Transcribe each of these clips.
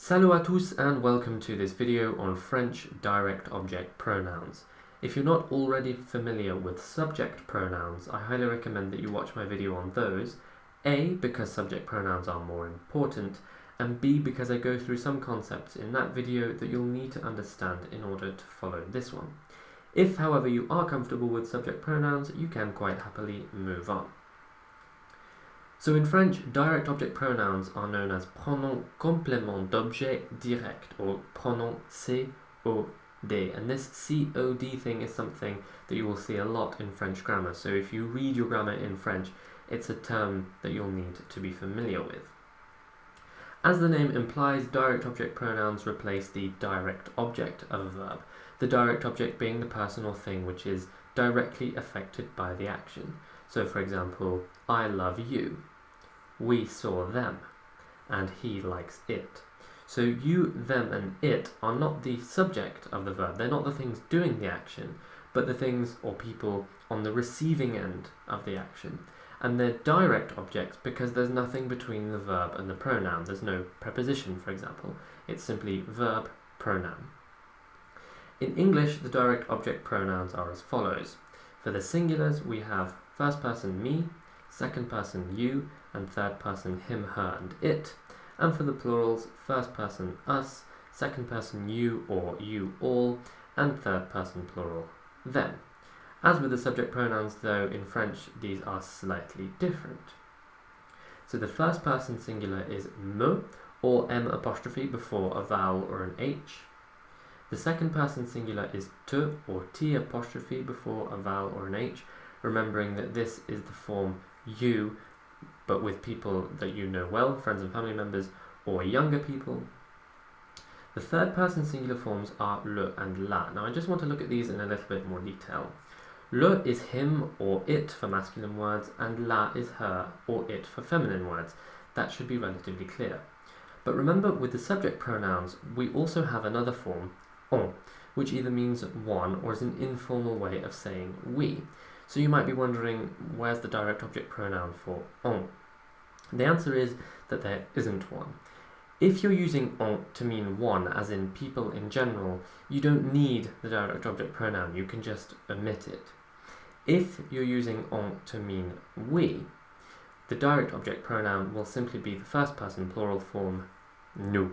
Salut à tous and welcome to this video on French direct object pronouns. If you're not already familiar with subject pronouns, I highly recommend that you watch my video on those. A, because subject pronouns are more important, and B, because I go through some concepts in that video that you'll need to understand in order to follow this one. If, however, you are comfortable with subject pronouns, you can quite happily move on. So in French, direct object pronouns are known as pronoms complément d'objet direct, or pronoms COD. And this COD thing is something that you will see a lot in French grammar. So if you read your grammar in French, it's a term that you'll need to be familiar with. As the name implies, direct object pronouns replace the direct object of a verb, the direct object being the person or thing which is directly affected by the action. So for example, I love you, we saw them, and he likes it. So you, them, and it are not the subject of the verb. They're not the things doing the action, but the things or people on the receiving end of the action. And they're direct objects because there's nothing between the verb and the pronoun. There's no preposition, for example. It's simply verb, pronoun. In English, the direct object pronouns are as follows. For the singulars, we have first person me, second person you, and third person him, her, and it. And for the plurals, first person us, second person you or you all, and third person plural them. As with the subject pronouns, though, in French, these are slightly different. So the first person singular is me, or M apostrophe before a vowel or an H. The second person singular is te, or T apostrophe before a vowel or an H, remembering that this is the form you, but with people that you know well, friends and family members, or younger people. The third person singular forms are le and la. Now I just want to look at these in a little bit more detail. Le is him or it for masculine words, and la is her or it for feminine words. That should be relatively clear. But remember, with the subject pronouns, we also have another form, on, which either means one or is an informal way of saying we. So you might be wondering, where's the direct object pronoun for on? The answer is that there isn't one. If you're using on to mean one, as in people in general, you don't need the direct object pronoun, you can just omit it. If you're using on to mean we, the direct object pronoun will simply be the first person plural form nous.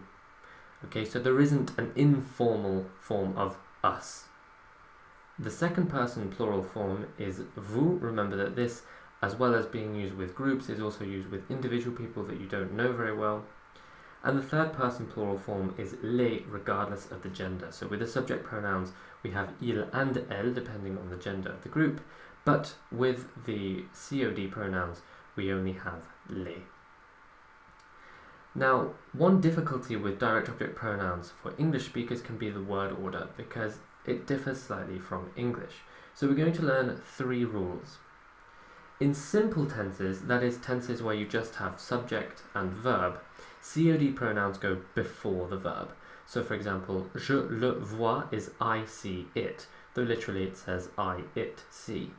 Okay, so there isn't an informal form of us. The second person plural form is vous. Remember that this, as well as being used with groups, is also used with individual people that you don't know very well. And the third person plural form is les, regardless of the gender. So with the subject pronouns, we have il and elle, depending on the gender of the group. But with the COD pronouns, we only have les. Now, one difficulty with direct object pronouns for English speakers can be the word order, because it differs slightly from English. So we're going to learn 3 rules. In simple tenses, that is tenses where you just have subject and verb, COD pronouns go before the verb. So for example, je le vois is I see it, though literally it says I it see.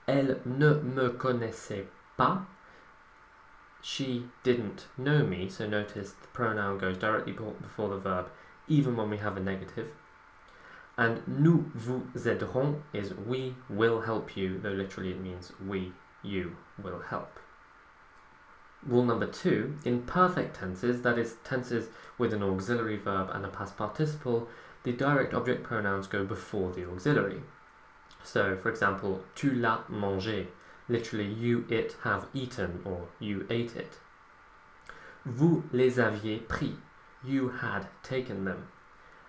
Elle ne me connaissait pas. She didn't know me, so notice the pronoun goes directly before the verb, even when we have a negative. And nous vous aiderons is we will help you, though literally it means we, you, will help. Rule number 2, in perfect tenses, that is tenses with an auxiliary verb and a past participle, the direct object pronouns go before the auxiliary. So, for example, tu l'as mangé, literally you, it, have eaten, or you ate it. Vous les aviez pris, you had taken them.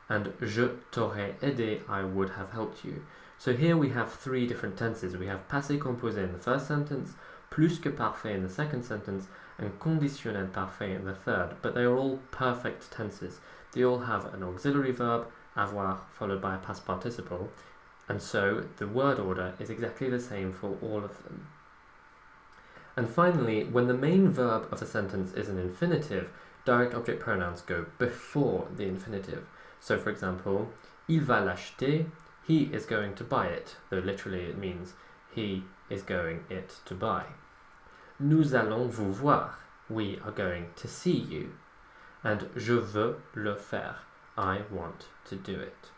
And je t'aurais aidé, I would have helped you. So here we have 3 different tenses. We have passé composé in the first sentence, plus que parfait in the second sentence, and conditionnel parfait in the third. But they are all perfect tenses. They all have an auxiliary verb, avoir, followed by a past participle. And so the word order is exactly the same for all of them. And finally, when the main verb of a sentence is an infinitive, direct object pronouns go before the infinitive. So for example, il va l'acheter, he is going to buy it, though literally it means he is going it to buy. Nous allons vous voir, we are going to see you. and je veux le faire. I want to do it.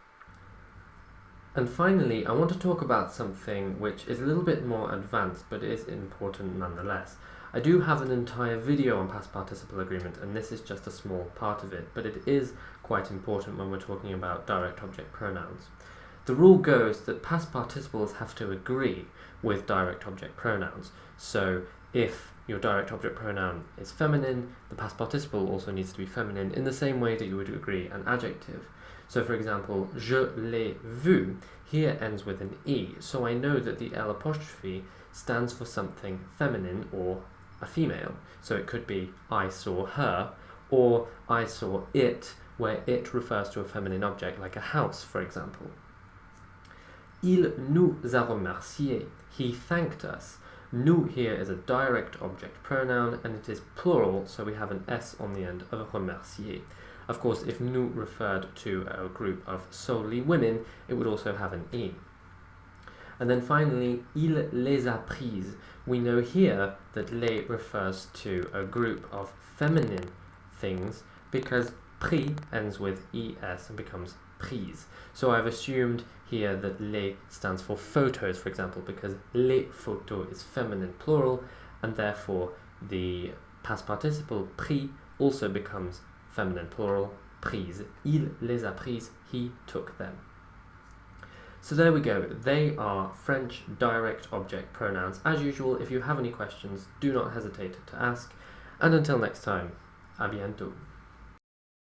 And finally, I want to talk about something which is a little bit more advanced, but is important nonetheless. I do have an entire video on past participle agreement, and this is just a small part of it, but it is quite important when we're talking about direct object pronouns. The rule goes that past participles have to agree with direct object pronouns. So if your direct object pronoun is feminine, the past participle also needs to be feminine in the same way that you would agree an adjective. So for example, je l'ai vu here ends with an E, so I know that the L apostrophe stands for something feminine or a female. So it could be I saw her, or I saw it, where it refers to a feminine object like a house, for example. Il nous a remerciés. He thanked us. Nous here is a direct object pronoun and it is plural, so we have an S on the end of remercier. Of course, if nous referred to a group of solely women, it would also have an E. And then finally, il les a prises. We know here that les refers to a group of feminine things because pris ends with es and becomes prise. So I've assumed here that les stands for photos, for example, because les photos is feminine plural, and therefore the past participle pris also becomes feminine plural, prise. Il les a prises, he took them. So there we go, they are French direct object pronouns. As usual, if you have any questions, do not hesitate to ask, and until next time, à bientôt.